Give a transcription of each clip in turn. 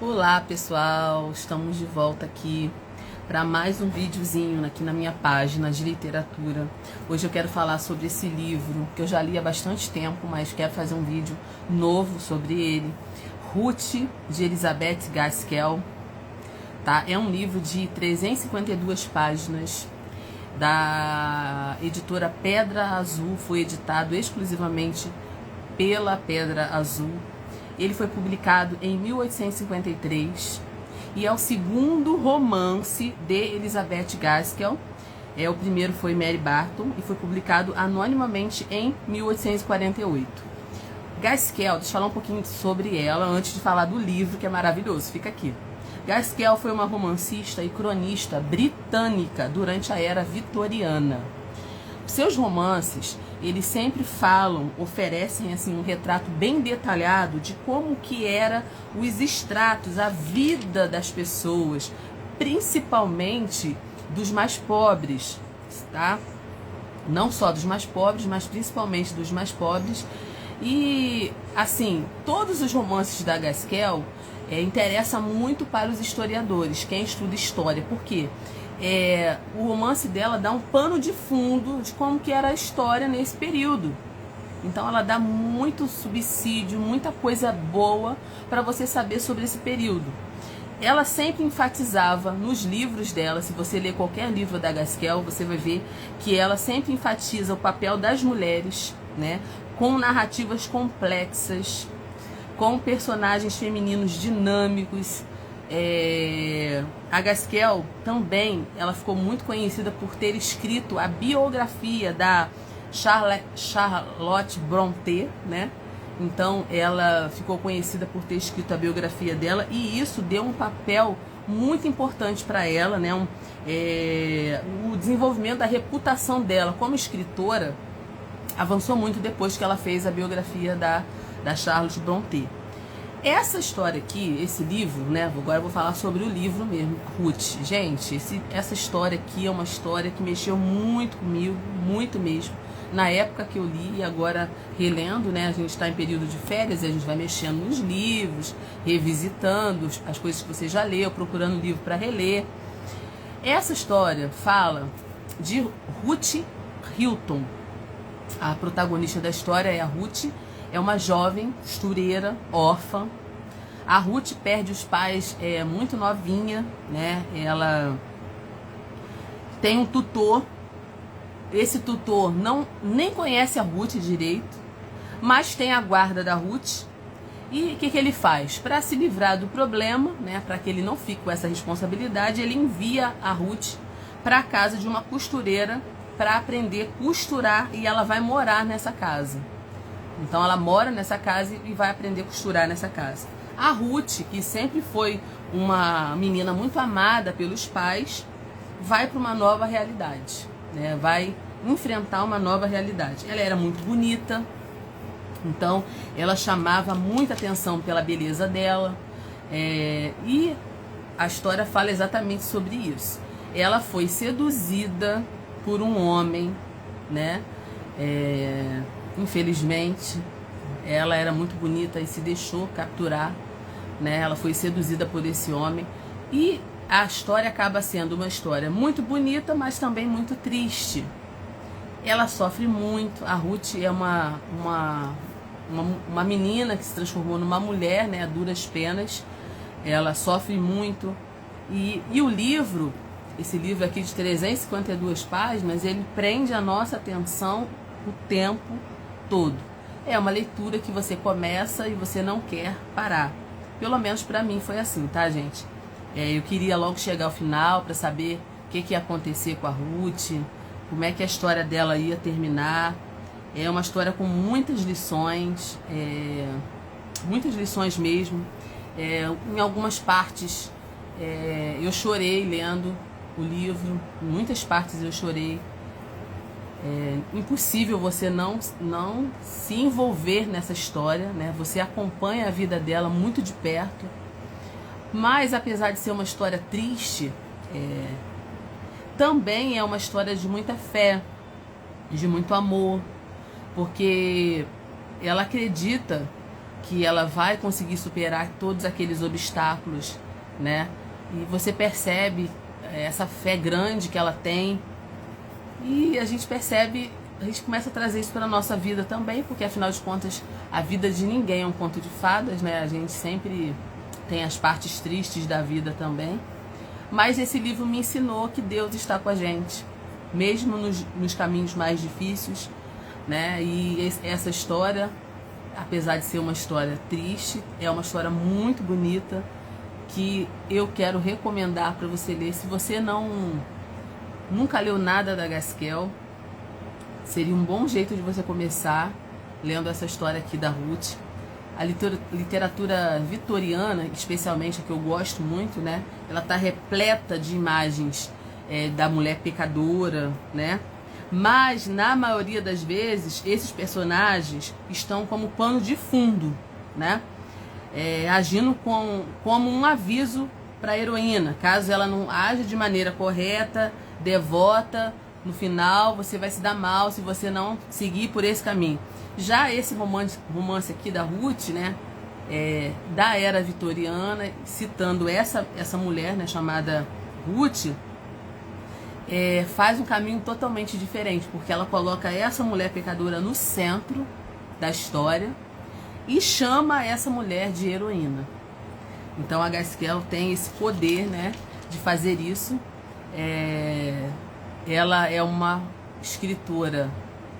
Olá pessoal, estamos de volta aqui para mais um videozinho aqui na minha página de literatura. Hoje eu quero falar sobre esse livro que eu já li há bastante tempo, mas quero fazer um vídeo novo sobre ele. Ruth, de Elizabeth Gaskell, tá? É um livro de 352 páginas da editora Pedra Azul, foi editado exclusivamente pela Pedra Azul. Ele foi publicado em 1853 e é o segundo romance de Elizabeth Gaskell. O primeiro foi Mary Barton e foi publicado anonimamente em 1848. Gaskell, deixa eu falar um pouquinho sobre ela antes de falar do livro, que é maravilhoso, fica aqui. Gaskell foi uma romancista e cronista britânica durante a era vitoriana. Seus romances, eles sempre oferecem assim um retrato bem detalhado de como que era os estratos, a vida das pessoas, principalmente dos mais pobres, tá? Não só dos mais pobres, mas principalmente dos mais pobres. E assim, todos os romances da Gaskell interessam muito para os historiadores, quem estuda história, por quê? O romance dela dá um pano de fundo de como que era a história nesse período. Então ela dá muito subsídio, muita coisa boa para você saber sobre esse período. Ela sempre enfatizava nos livros dela, se você ler qualquer livro da Gaskell, você vai ver que ela sempre enfatiza o papel das mulheres, né, com narrativas complexas, com personagens femininos dinâmicos. A Gaskell também, ela ficou muito conhecida por ter escrito a biografia da Charlotte Brontë, né? Então ela ficou conhecida por ter escrito a biografia dela e isso deu um papel muito importante para ela, né? O desenvolvimento da reputação dela como escritora avançou muito depois que ela fez a biografia da Charlotte Brontë. Essa história aqui, esse livro, né? Agora eu vou falar sobre o livro mesmo, Ruth. Gente, essa história aqui é uma história que mexeu muito comigo, muito mesmo. Na época que eu li e agora relendo, né? A gente está em período de férias e a gente vai mexendo nos livros, revisitando as coisas que você já leu, procurando livro para reler. Essa história fala de Ruth Hilton. A protagonista da história é a Ruth. É uma jovem costureira, órfã. A Ruth perde os pais muito novinha, né? Ela tem um tutor. Esse tutor nem conhece a Ruth direito, mas tem a guarda da Ruth. E o que ele faz? Para se livrar do problema, né? Para que ele não fique com essa responsabilidade, ele envia a Ruth para a casa de uma costureira para aprender a costurar e ela vai morar nessa casa. Então ela mora nessa casa e vai aprender a costurar nessa casa. A Ruth, que sempre foi uma menina muito amada pelos pais, vai para uma nova realidade, né? Vai enfrentar uma nova realidade. Ela era muito bonita, então ela chamava muita atenção pela beleza dela, e a história fala exatamente sobre isso. Ela foi seduzida por um homem, né? Infelizmente, ela era muito bonita e se deixou capturar, né? Ela foi seduzida por esse homem e a história acaba sendo uma história muito bonita, mas também muito triste. Ela sofre muito. A Ruth é uma menina que se transformou numa mulher, né? A duras penas. Ela sofre muito e o livro, esse livro aqui de 352 páginas, ele prende a nossa atenção o tempo todo. É uma leitura que você começa e você não quer parar. Pelo menos para mim foi assim, tá, gente? Eu queria logo chegar ao final para saber o que ia acontecer com a Ruth, como é que a história dela ia terminar. É uma história com muitas lições mesmo. Em algumas partes eu chorei lendo o livro, em muitas partes eu chorei. Impossível você não se envolver nessa história, né? Você acompanha a vida dela muito de perto, mas apesar de ser uma história triste, também é uma história de muita fé, de muito amor, porque ela acredita que ela vai conseguir superar todos aqueles obstáculos, né? E você percebe essa fé grande que ela tem, e a gente percebe, a gente começa a trazer isso para a nossa vida também, porque afinal de contas a vida de ninguém é um conto de fadas, né? A gente sempre tem as partes tristes da vida também, mas esse livro me ensinou que Deus está com a gente, mesmo nos caminhos mais difíceis, né? E essa história, apesar de ser uma história triste, é uma história muito bonita, que eu quero recomendar para você ler. Se você nunca leu nada da Gaskell, seria um bom jeito de você começar lendo essa história aqui da Ruth. A literatura vitoriana, especialmente a que eu gosto muito, né? Ela está repleta de imagens da mulher pecadora, né? Mas na maioria das vezes esses personagens estão como pano de fundo, né? Agindo como um aviso para a heroína. Caso ela não age de maneira correta, devota, no final você vai se dar mal se você não seguir por esse caminho. Já esse romance aqui da Ruth, né, da era vitoriana, citando essa mulher, né, chamada Ruth, faz um caminho totalmente diferente, porque ela coloca essa mulher pecadora no centro da história e chama essa mulher de heroína. Então a Gaskell tem esse poder, né, de fazer isso. Ela é uma escritora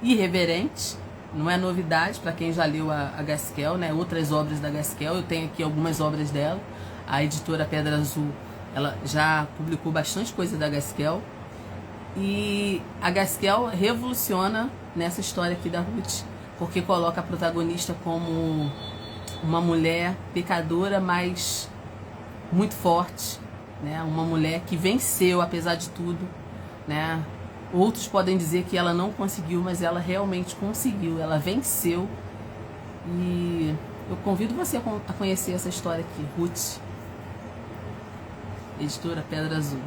irreverente, não é novidade para quem já leu a Gaskell, né, outras obras da Gaskell. Eu tenho aqui algumas obras dela. A editora Pedra Azul, ela já publicou bastante coisa da Gaskell. E a Gaskell revoluciona nessa história aqui da Ruth, porque coloca a protagonista como uma mulher pecadora, mas muito forte, né? Uma mulher que venceu apesar de tudo, né? Outros podem dizer que ela não conseguiu, mas ela realmente conseguiu, ela venceu. E eu convido você a conhecer essa história aqui, Ruth, editora Pedra Azul.